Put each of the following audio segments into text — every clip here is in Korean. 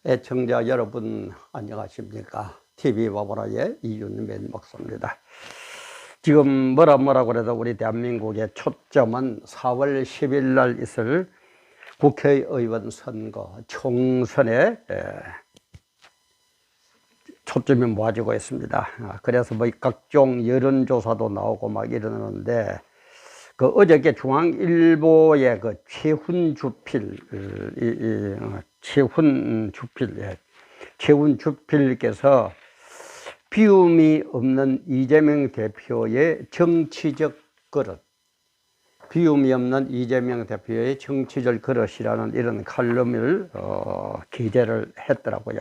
애청자 여러분 안녕하십니까? TV바보라의 이윤맨 목사입니다. 지금 뭐라 그래도 우리 대한민국의 초점은 4월 10일 날 있을 국회의원 선거 총선에 초점이 모아지고 있습니다. 그래서 뭐 각종 여론조사도 나오고 막 이러는데 그 어저께 중앙일보의 그 최훈주필께서 비움이 없는 이재명 대표의 정치적 그릇, 비움이 없는 이재명 대표의 정치적 그릇이라는 이런 칼럼을 기재를 했더라고요.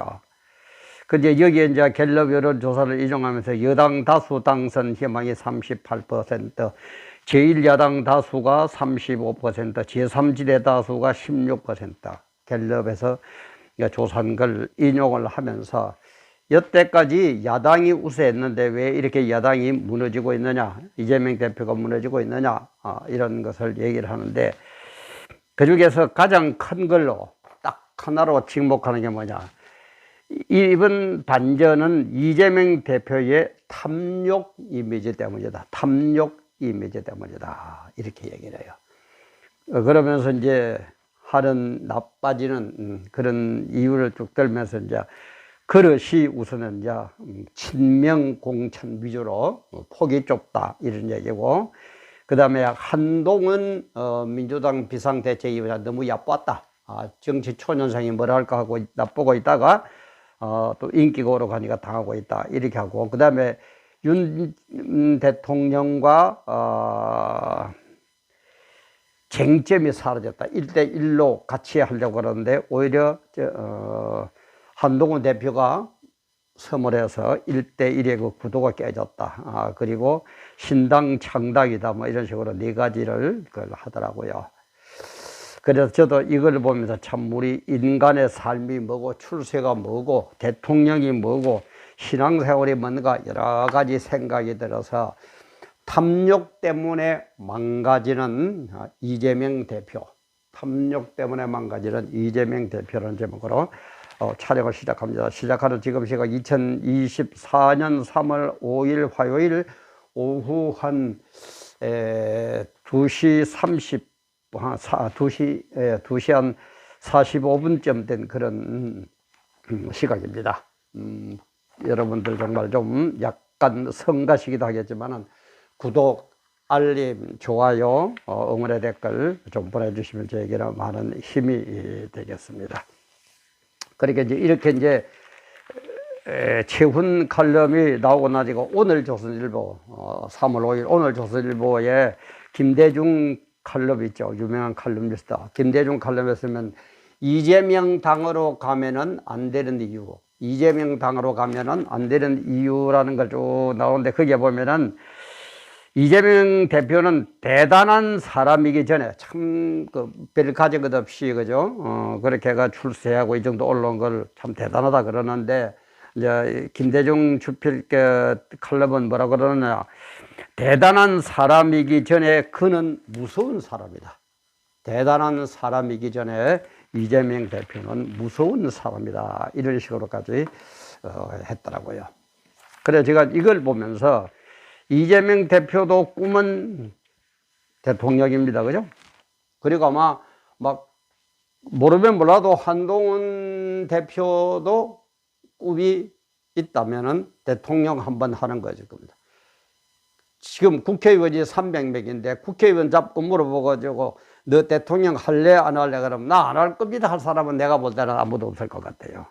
근데 여기에 이제 갤럽 여론조사를 인용하면서 여당 다수 당선 희망이 38%, 제1야당 다수가 35%, 제3지대 다수가 16%, 갤럽에서 조사한 걸 인용을 하면서 여태까지 야당이 우세했는데 왜 이렇게 야당이 무너지고 있느냐, 이재명 대표가 무너지고 있느냐, 이런 것을 얘기를 하는데, 그 중에서 가장 큰 걸로 딱 하나로 직목하는 게 뭐냐, 이번 반전은 이재명 대표의 탐욕 이미지 때문이다. 탐욕 이미지 때문이다. 이렇게 얘기를 해요. 그러면서 이제 하는 나빠지는 그런 이유를 쭉 들면서 이제 그릇이 우선은 이제 친명 공천 위주로 폭이 좁다 이런 얘기고, 그 다음에 한동훈 민주당 비상대책위원장 너무 얕봤다. 정치 초년생이 뭐라 할까 하고 나쁘고 있다가 또 인기가 오르가니까 당하고 있다 이렇게 하고, 그 다음에 윤 대통령과 쟁점이 사라졌다. 1대1로 같이 하려고 그러는데 오히려 한동훈 대표가 서물해서 1대1의 그 구도가 깨졌다. 그리고 신당 창당이다. 뭐 이런 식으로 네 가지를 그걸 하더라고요. 그래서 저도 이걸 보면서 참 우리 인간의 삶이 뭐고 출세가 뭐고 대통령이 뭐고 신앙생활이 뭔가 여러 가지 생각이 들어서 탐욕 때문에 망가지는 이재명 대표, 탐욕 때문에 망가지는 이재명 대표라는 제목으로 촬영을 시작합니다. 시작하는 지금 시각 2024년 3월 5일 화요일 오후 한 2시 한 45분쯤 된 그런 시각입니다. 여러분들 정말 좀 약간 성가시기도 하겠지만은 구독, 알림, 좋아요, 응원의 댓글 좀 보내주시면 저에게는 많은 힘이 되겠습니다. 그러니까 이렇게 이제 최훈 칼럼이 나오고 나니까 오늘 조선일보 3월 5일 오늘 조선일보에 김대중 칼럼 있죠. 유명한 칼럼니스트 김대중 칼럼에 쓰면 이재명 당으로 가면은 안 되는 이유, 이재명 당으로 가면은 안 되는 이유라는 걸 쭉 나오는데, 거기에 보면은 이재명 대표는 대단한 사람이기 전에 참 별 가진 것 없이 그죠? 그렇게 가 출세하고 이 정도 올라온 걸 참 대단하다 그러는데, 이제 김대중 주필 칼럼은 뭐라 그러느냐, 대단한 사람이기 전에 그는 무서운 사람이다. 대단한 사람이기 전에 이재명 대표는 무서운 사람이다. 이런 식으로까지 했더라고요. 그래서 제가 이걸 보면서 이재명 대표도 꿈은 대통령입니다. 그죠? 그리고 아마 막 모르면 몰라도 한동훈 대표도 꿈이 있다면은 대통령 한번 하는 거죠. 겁니다. 지금 국회의원이 300명인데 국회의원 잡고 물어보고 너 대통령 할래 안 할래 그러면 나 안 할 겁니다 할 사람은 내가 볼 때는 아무도 없을 것 같아요.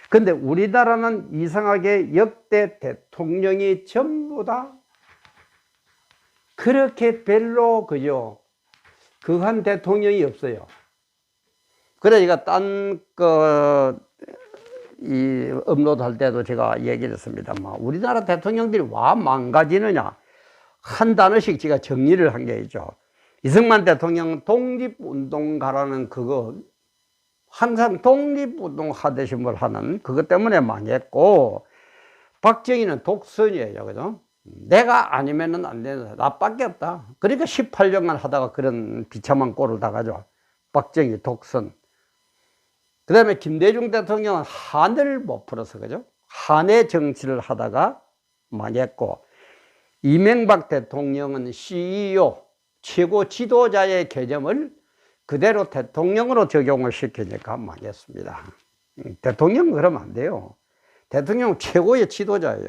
근데 우리나라는 이상하게 역대 대통령이 전부 다 그렇게 별로 그죠? 그한 대통령이 없어요. 그러니까 이 업로드 할 때도 제가 얘기를 했습니다만, 우리나라 대통령들이 와 망가지느냐 한 단어씩 제가 정리를 한 게 있죠. 이승만 대통령 독립운동가라는 그거 항상 독립운동 하듯이 뭘 하는 그것 때문에 망했고, 박정희는 독선이에요. 그죠? 내가 아니면은 안 되는 나밖에 없다. 그러니까 18년간 하다가 그런 비참한 꼴을 당하죠. 박정희 독선. 그 다음에 김대중 대통령은 한을 못 풀어서, 그죠? 한의 정치를 하다가 망했고, 이명박 대통령은 CEO, 최고 지도자의 개념을 그대로 대통령으로 적용을 시키니까 망했습니다. 대통령은 그러면 안 돼요. 대통령은 최고의 지도자예요.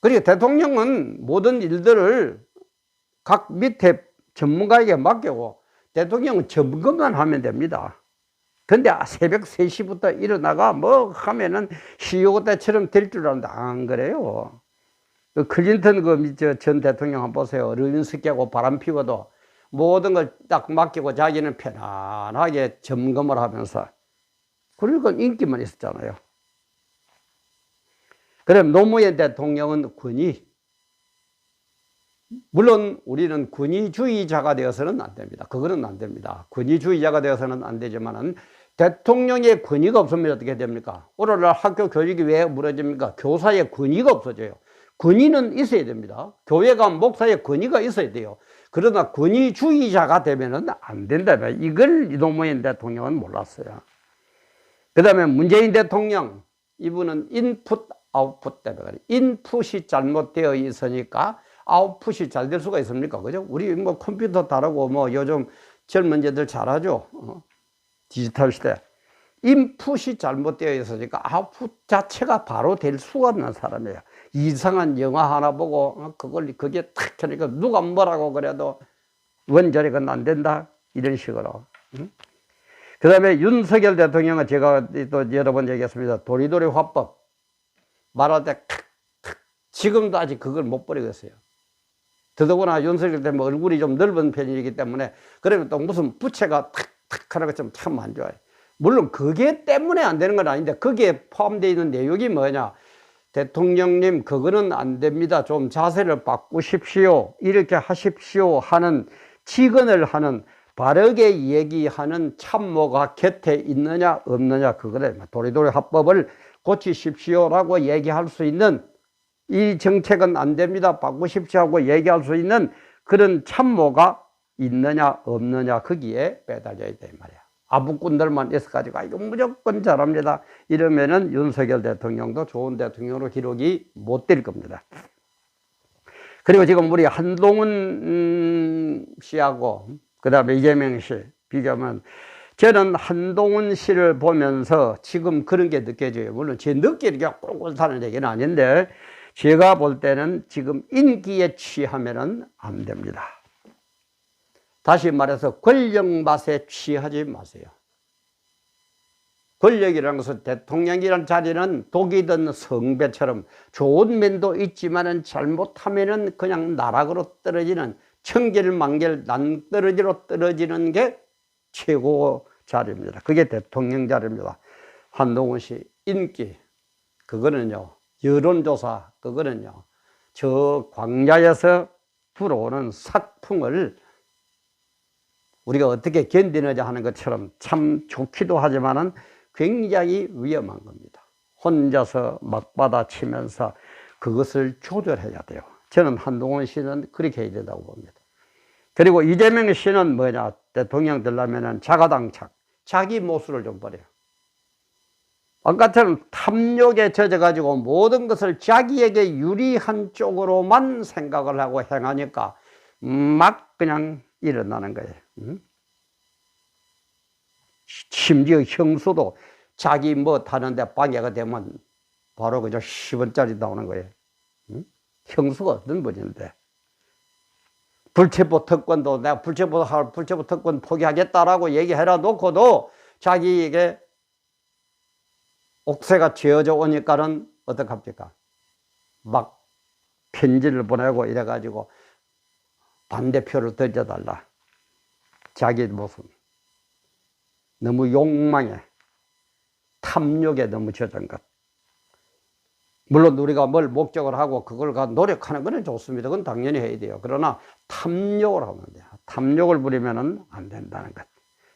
그리고 대통령은 모든 일들을 각 밑에 전문가에게 맡기고 대통령은 점검만 하면 됩니다. 근데 새벽 3시부터 일어나가 뭐 하면은 CEO 때처럼 될 줄 알았는데 안 그래요. 그 클린턴 전 대통령 한번 보세요. 르윈스키하고 바람 피워도 모든 걸 딱 맡기고 자기는 편안하게 점검을 하면서, 그러니까 인기만 있었잖아요. 그럼 노무현 대통령은 권위, 물론 우리는 권위주의자가 되어서는 안 됩니다. 그거는 안 됩니다. 권위주의자가 되어서는 안 되지만은 대통령의 권위가 없으면 어떻게 됩니까? 오늘날 학교 교육이 왜 무너집니까? 교사의 권위가 없어져요. 권위는 있어야 됩니다. 교회가 목사의 권위가 있어야 돼요. 그러나 권위주의자가 되면은 안 된다며. 이걸 노무현 대통령은 몰랐어요. 그 다음에 문재인 대통령, 이분은 인풋, 아웃풋 때문에, 인풋이 잘못되어 있으니까 아웃풋이 잘 될 수가 있습니까? 그죠? 우리 뭐 컴퓨터 다루고 뭐 요즘 젊은이들 잘하죠? 디지털 시대. 인풋이 잘못되어 있으니까 아웃풋 자체가 바로 될 수가 없는 사람이에요. 이상한 영화 하나 보고 그게 탁 켜니까 누가 뭐라고 그래도 원자력은 안 된다, 이런 식으로. 그 다음에 윤석열 대통령은 제가 또 여러 번 얘기했습니다. 도리도리 화법 말할 때 지금도 아직 그걸 못 버리겠어요. 더더구나 윤석열 때문에 얼굴이 좀 넓은 편이기 때문에, 그러면 또 무슨 부채가 탁탁 하는 것처럼 참 안 좋아요. 물론 그게 때문에 안 되는 건 아닌데, 거기에 포함되어 있는 내용이 뭐냐, 대통령님 그거는 안 됩니다, 좀 자세를 바꾸십시오, 이렇게 하십시오 하는 직언을 하는, 바르게 얘기하는 참모가 곁에 있느냐 없느냐, 그거래. 도리도리 합법을 고치십시오라고 얘기할 수 있는, 이 정책은 안 됩니다, 바꾸십시오 하고 얘기할 수 있는 그런 참모가 있느냐 없느냐, 거기에 매달려야 돼 말이야. 아부꾼들만 있어가지고 이거 무조건 잘합니다 이러면은 윤석열 대통령도 좋은 대통령으로 기록이 못 될 겁니다. 그리고 지금 우리 한동훈 씨하고 그 다음에 이재명 씨 비교하면, 저는 한동훈 씨를 보면서 지금 그런 게 느껴져요. 물론 제 느끼는 꼴꼴하는 얘기는 아닌데, 제가 볼 때는 지금 인기에 취하면은 안 됩니다. 다시 말해서 권력 맛에 취하지 마세요. 권력이라는 것은, 대통령이라는 자리는 독이 든 성배처럼 좋은 면도 있지만은 잘못하면은 그냥 나락으로 떨어지는, 천결만결 난떨어지로 떨어지는 게 최고 자리입니다. 그게 대통령 자리입니다. 한동훈 씨 인기, 그거는요, 여론조사, 그거는요, 저 광야에서 불어오는 사풍을 우리가 어떻게 견디느냐 하는 것처럼 참 좋기도 하지만은 굉장히 위험한 겁니다. 혼자서 막받아치면서 그것을 조절해야 돼요. 저는 한동훈 씨는 그렇게 해야 된다고 봅니다. 그리고 이재명 씨는 뭐냐, 대통령 되려면은 자가당착, 자기 모습을 좀 버려요. 아까처럼 탐욕에 젖어가지고 모든 것을 자기에게 유리한 쪽으로만 생각을 하고 행하니까 막 그냥 일어나는 거예요. 심지어 형수도 자기 뭐 타는데 방해가 되면 바로 그저 10원짜리 나오는 거예요. 형수가 어떤 분인데, 불체포 특권도 내가 불체포 특권 포기하겠다라고 얘기해라 놓고도 자기에게 옥새가 쥐어져 오니까는 어떡합니까? 막 편지를 보내고 이래가지고 반대표를 던져달라. 자기 모습. 너무 욕망에, 탐욕에 너무 젖은 것. 물론 우리가 뭘 목적을 하고 그걸 노력하는 건 좋습니다. 그건 당연히 해야 돼요. 그러나 탐욕을 하면 돼요. 탐욕을 부리면은 안 된다는 것.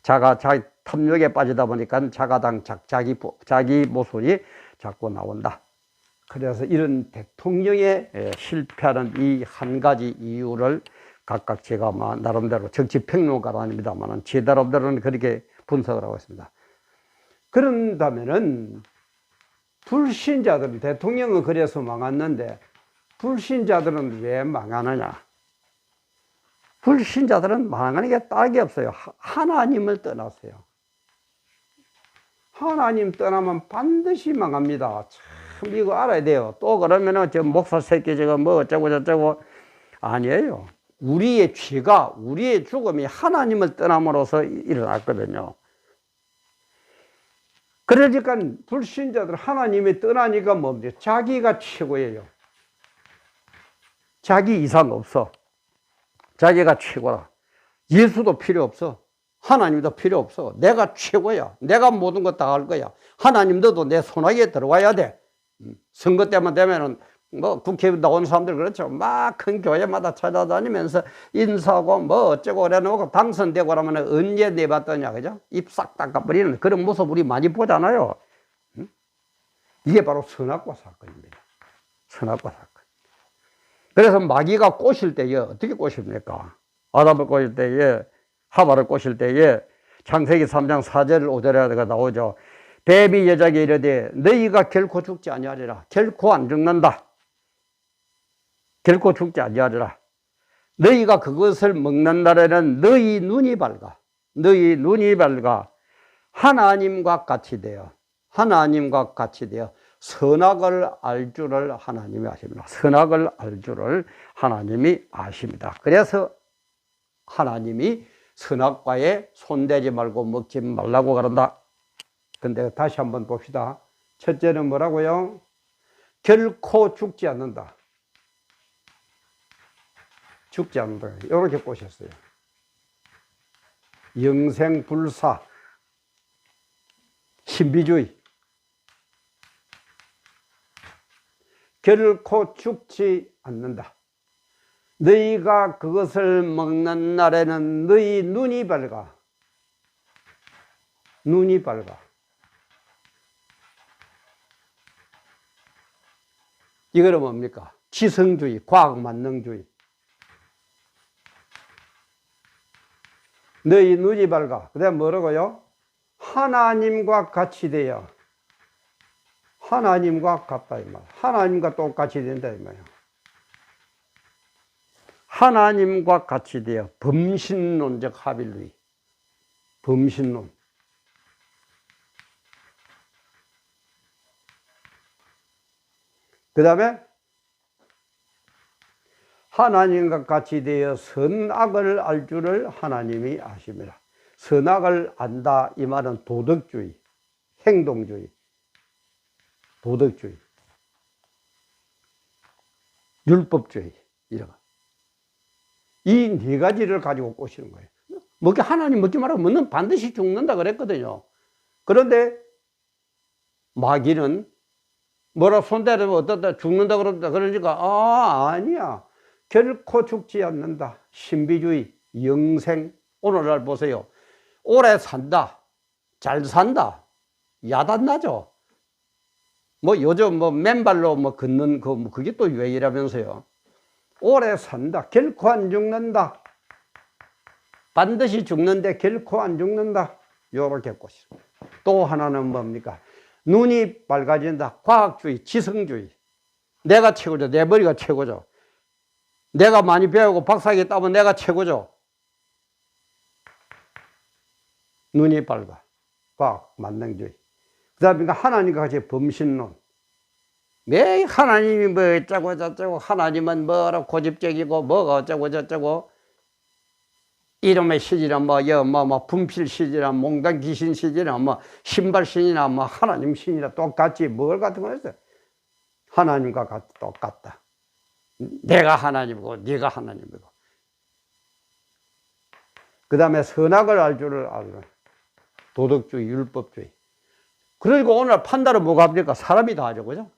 자기 탐욕에 빠지다 보니까 자가당착, 자기 모순이 자꾸 나온다. 그래서 이런 대통령의 실패하는 이 한 가지 이유를 각각 제가 나름대로 정치평론가도 아닙니다만 제 나름대로는 그렇게 분석을 하고 있습니다. 그런다면은 불신자들은, 대통령은 그래서 망했는데 불신자들은 왜 망하느냐? 불신자들은 망하는 게 딱이 없어요. 하나님을 떠났어요. 하나님 떠나면 반드시 망합니다. 참 이거 알아야 돼요. 또 그러면은 저 목사 새끼 저거 뭐 어쩌고 저쩌고 아니에요. 우리의 죄가, 우리의 죽음이 하나님을 떠남으로써 일어났거든요. 그러니까 불신자들 하나님이 떠나니까 뭡니까? 자기가 최고예요. 자기 이상 없어. 자기가 최고라. 예수도 필요 없어. 하나님도 필요 없어. 내가 최고야. 내가 모든 것 다 할 거야. 하나님도 내 손아귀에 들어와야 돼. 선거 때만 되면은 뭐 국회에 나온 사람들 그렇죠. 막 큰 교회마다 찾아다니면서 인사하고 뭐 어쩌고 그래 놓고 당선되고 그러면 언제 내봤더냐, 그죠? 입 싹 닦아버리는 그런 모습 우리 많이 보잖아요. 이게 바로 선악과 사건입니다. 선악과 사건. 그래서 마귀가 꼬실 때에 어떻게 꼬십니까? 아담을 꼬실 때에, 하와를 꼬실 때에 창세기 3장 4절 5절에 나오죠. 뱀이 여자에게 이르되 너희가 결코 죽지 아니하리라. 결코 안 죽는다. 결코 죽지 아니하리라. 너희가 그것을 먹는 날에는 너희 눈이 밝아. 너희 눈이 밝아 하나님과 같이 되어, 하나님과 같이 되어 선악을 알 줄을 하나님이 아십니다. 선악을 알 줄을 하나님이 아십니다. 그래서 하나님이 선악과에 손대지 말고 먹지 말라고 그런다. 근데 다시 한번 봅시다. 첫째는 뭐라고요? 결코 죽지 않는다. 죽지 않는다. 이렇게 꼬셨어요. 영생불사, 신비주의. 결코 죽지 않는다. 너희가 그것을 먹는 날에는 너희 눈이 밝아. 눈이 밝아. 이거는 뭡니까? 지성주의, 과학만능주의. 너희 눈이 밝아. 그 다음에 뭐라고요? 하나님과 같이 되어. 하나님과 같다 이 말. 하나님과 똑같이 된다 이 말이에요. 하나님과 같이 되어 범신론적 합일주의. 범신론. 그 다음에 하나님과 같이 되어 선악을 알 줄을 하나님이 아십니다. 선악을 안다 이 말은 도덕주의, 행동주의, 도덕주의, 율법주의 이런 이 네 가지를 가지고 꼬시는 거예요. 먹기 하나님 먹지 말라고 너는 반드시 죽는다 그랬거든요. 그런데 마귀는 뭐라 손대면 어떻다 죽는다 그런다 그러니까 아니야. 결코 죽지 않는다. 신비주의, 영생. 오늘날 보세요. 오래 산다. 잘 산다. 야단나죠. 뭐 요즘 뭐 맨발로 뭐 걷는 그게 또 유행이라면서요. 오래 산다. 결코 안 죽는다. 반드시 죽는데 결코 안 죽는다. 요렇게 꼬시고. 또 하나는 뭡니까? 눈이 밝아진다. 과학주의, 지성주의. 내가 최고죠. 내 머리가 최고죠. 내가 많이 배우고 박사학위 따면 내가 최고죠. 눈이 밝아. 과학, 만능주의. 그 다음에 하나님과 같이 범신론. 매 하나님이 뭐 어쩌고 저쩌고 하나님은 뭐라 고집적이고 뭐가 어쩌고 저쩌고 이름의 신이나 뭐 분필 신이나 몽당 귀신 신이나 뭐 신발 신이나 뭐 하나님 신이나 똑같지 뭘 같은 거 있어요. 하나님과 똑같다. 내가 하나님이고 네가 하나님이고. 그 다음에 선악을 알 줄을 알고 도덕주의, 율법주의. 그러니까 오늘 판단은 뭐가 합니까? 사람이 다 하죠, 그죠?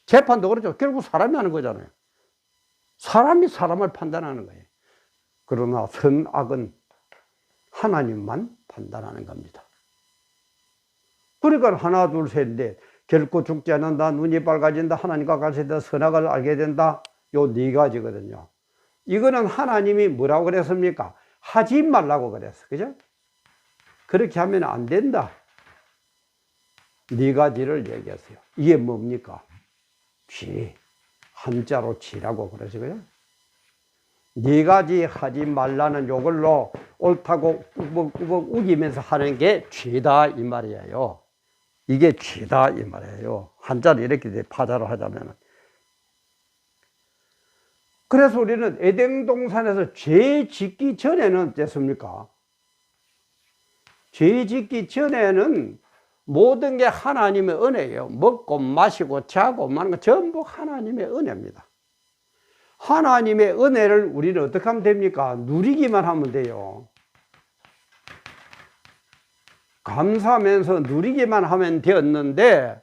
재판도 그렇죠. 결국 사람이 하는 거잖아요. 사람이 사람을 판단하는 거예요. 그러나 선악은 하나님만 판단하는 겁니다. 그러니까 하나, 둘, 셋, 넷. 결코 죽지 않는다. 눈이 밝아진다. 하나님과 같이 된다. 선악을 알게 된다. 요 네 가지거든요. 이거는 하나님이 뭐라고 그랬습니까? 하지 말라고 그랬어. 그죠? 그렇게 하면 안 된다. 네 가지를 얘기했어요. 이게 뭡니까? 쥐. 한자로 쥐라고 그러시고요. 네 가지 하지 말라는 요걸로 옳다고 꾸벅꾸벅 우기면서 하는 게 쥐다 이 말이에요. 이게 쥐다 이 말이에요. 한자로 이렇게 파자로 하자면. 그래서 우리는 에덴 동산에서 죄 짓기 전에는 어땠습니까? 죄 짓기 전에는 모든 게 하나님의 은혜예요. 먹고 마시고 자고 마는 거 전부 하나님의 은혜입니다. 하나님의 은혜를 우리는 어떻게 하면 됩니까? 누리기만 하면 돼요. 감사하면서 누리기만 하면 되었는데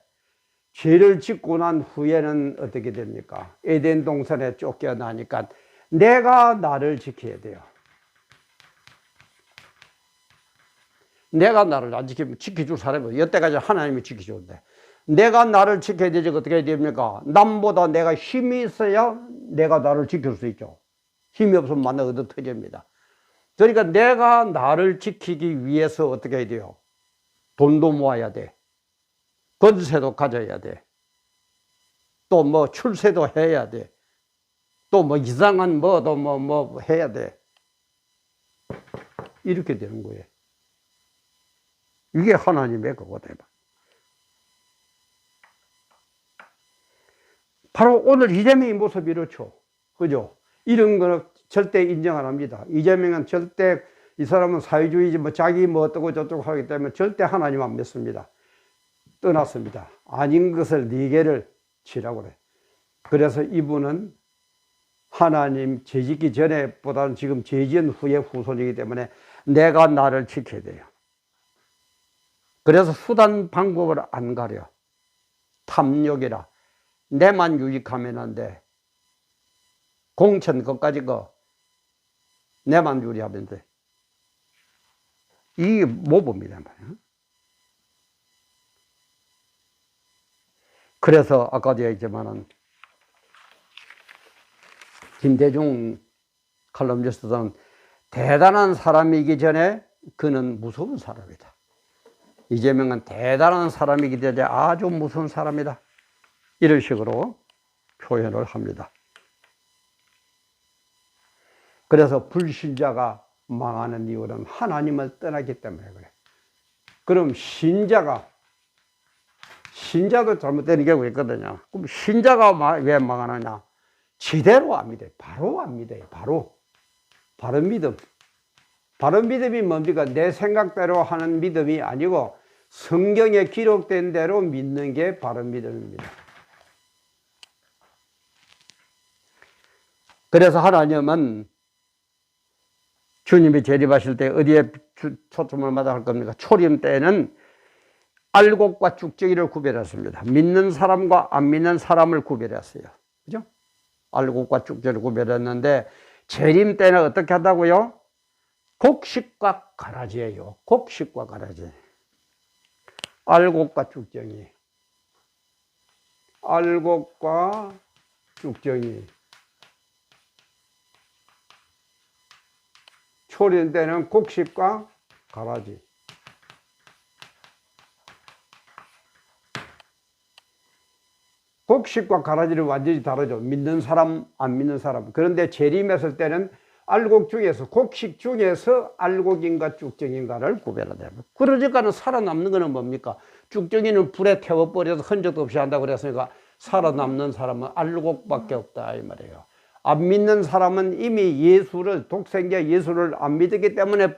죄를 짓고 난 후에는 어떻게 됩니까? 에덴 동산에 쫓겨나니까 내가 나를 지켜야 돼요. 내가 나를 안 지키면 지켜줄 사람이 여태까지 하나님이 지켜줬는데 내가 나를 지켜야 되지 어떻게 해야 됩니까? 남보다 내가 힘이 있어야 내가 나를 지킬 수 있죠. 힘이 없으면 만나 얻어 터집니다. 그러니까 내가 나를 지키기 위해서 어떻게 해야 돼요? 돈도 모아야 돼. 권세도 가져야 돼. 또 뭐 출세도 해야 돼. 또 뭐 이상한 뭐도 뭐 해야 돼. 이렇게 되는 거예요. 이게 하나님의 그거다. 바로 오늘 이재명의 모습이 이렇죠. 그죠? 이런 거는 절대 인정 안 합니다. 이재명은 절대 이 사람은 사회주의지 뭐 자기 뭐 어쩌고 저쩌고 하기 때문에 절대 하나님 안 믿습니다. 떠났습니다. 아닌 것을 네 개를 치라고 그래. 그래서 이분은 하나님 죄짓기 전에 보다는 지금 죄지은 후의 후손이기 때문에 내가 나를 지켜야 돼요. 그래서 수단 방법을 안 가려. 탐욕이라. 내만 유익하면 안 돼. 공천 것까지 내만 유리하면 돼. 이게 모범이란 말이야. 그래서 아까도 얘기했지만은 김대중 칼럼니스트는 대단한 사람이기 전에 그는 무서운 사람이다. 이재명은 대단한 사람이기 전에 아주 무서운 사람이다. 이런 식으로 표현을 합니다. 그래서 불신자가 망하는 이유는 하나님을 떠나기 때문에 그래. 그럼 신자도 잘못되는 경우가 있거든요. 그럼 신자가 왜 망하느냐? 지대로 안 믿어요. 바로 안 믿어요. 바른 믿음. 바른 믿음이 뭡니까? 내 생각대로 하는 믿음이 아니고 성경에 기록된 대로 믿는 게 바른 믿음입니다. 그래서 하나님은 주님이 재림하실 때 어디에 초점을 맞아 할 겁니까? 초림 때는 알곡과 쭉정이를 구별했습니다. 믿는 사람과 안 믿는 사람을 구별했어요. 그죠? 알곡과 쭉정이를 구별했는데 재림 때는 어떻게 한다고요? 곡식과 가라지예요. 곡식과 가라지. 알곡과 쭉정이. 알곡과 쭉정이. 초림 때는 곡식과 가라지. 곡식과 가라지는 완전히 다르죠. 믿는 사람, 안 믿는 사람. 그런데 재림했을 때는 알곡 중에서, 곡식 중에서 알곡인가 쭉정인가를 구별하다. 그러니까 살아남는 거는 뭡니까? 쭉정이는 불에 태워버려서 흔적도 없이 한다고 그랬으니까 살아남는 사람은 알곡밖에 없다 이 말이에요. 안 믿는 사람은 이미 예수를, 독생자 예수를 안 믿었기 때문에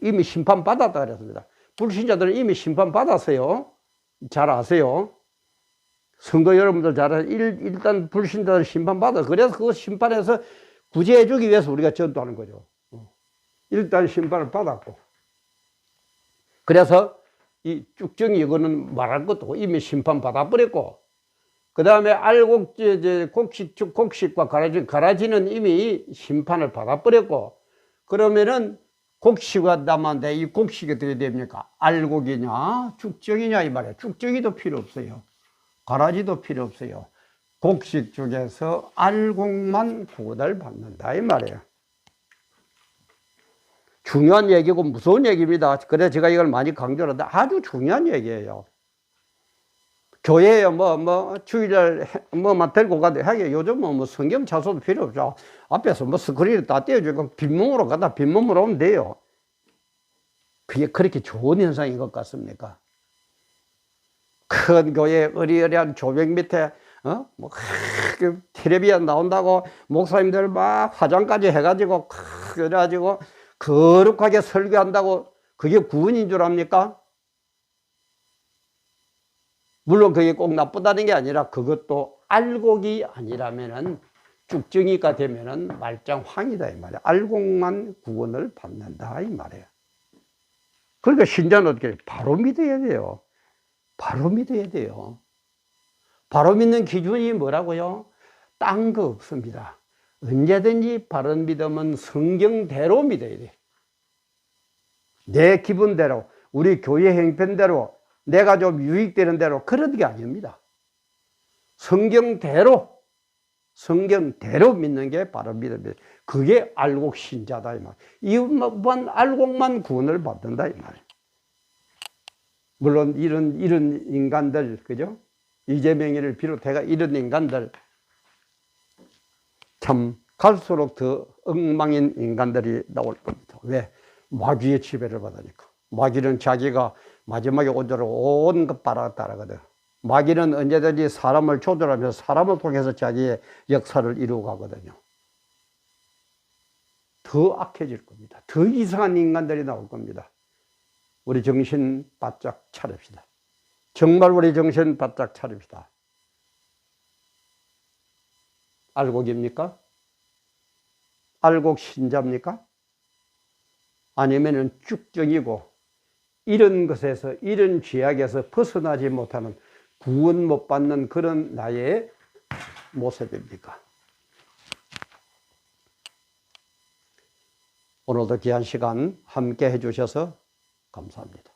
이미 심판받았다 그랬습니다. 불신자들은 이미 심판받았어요. 잘 아세요. 선거 여러분들 잘 아세요. 일단 불신자들은 심판받아. 그래서 그 심판에서 구제해주기 위해서 우리가 전도하는 거죠. 일단 심판을 받았고. 그래서 이 쭉정이 이거는 말할 것도 없고 이미 심판받아버렸고, 그 다음에 알곡, 곡식과 가라지는 이미 심판을 받아버렸고, 그러면은 곡식이 남았는데 이 곡식이 어떻게 됩니까? 알곡이냐, 쭉정이냐 이 말이에요. 쭉정이도 필요 없어요. 가라지도 필요 없어요. 곡식 중에서 알곡만 구원을 받는다 이 말이에요. 중요한 얘기고 무서운 얘기입니다. 그래서 제가 이걸 많이 강조하는데 아주 중요한 얘기예요. 교회에 주일날 뭐만 들고 가도 하게 요즘은 뭐 성경 차서도 필요 없죠. 앞에서 뭐 스크린을 다 떼어주고 빈몸으로 가다 빈몸으로 오면 돼요. 그게 그렇게 좋은 현상인 것 같습니까? 큰 교회 어리어리한 조명 밑에 뭐 텔레비전 나온다고 목사님들 막 화장까지 해가지고 그래가지고 거룩하게 설교한다고 그게 구원인 줄 압니까? 물론 그게 꼭 나쁘다는 게 아니라 그것도 알곡이 아니라면은 쭉정이가 되면은 말짱황이다 이 말이야. 알곡만 구원을 받는다 이 말이에요. 그러니까 신자는 어떻게 바로 믿어야 돼요. 바로 믿어야 돼요. 바로 믿는 기준이 뭐라고요? 딴 거 없습니다. 언제든지 바른 믿음은 성경대로 믿어야 돼. 내 기분대로, 우리 교회 형편대로, 내가 좀 유익되는 대로 그런 게 아닙니다. 성경대로 믿는 게 바른 믿음이에요. 그게 알곡 신자다 이 말. 이만 알곡만 구원을 받는다 이 말. 물론 이런 인간들, 그죠? 이재명이를 비롯해가 이런 인간들 참 갈수록 더 엉망인 인간들이 나올 겁니다. 왜? 마귀의 지배를 받으니까. 마귀는 자기가 마지막에 오도록 온 것 따라가거든. 마귀는 언제든지 사람을 조절하면서 사람을 통해서 자기의 역사를 이루어 가거든요. 더 악해질 겁니다. 더 이상한 인간들이 나올 겁니다. 우리 정신 바짝 차립시다. 정말 우리 정신 바짝 차립시다. 알곡입니까? 알곡 신자입니까? 아니면은 쭉정이고 이런 것에서, 이런 죄악에서 벗어나지 못하는, 구원 못 받는 그런 나의 모습입니까? 오늘도 귀한 시간 함께 해주셔서 감사합니다.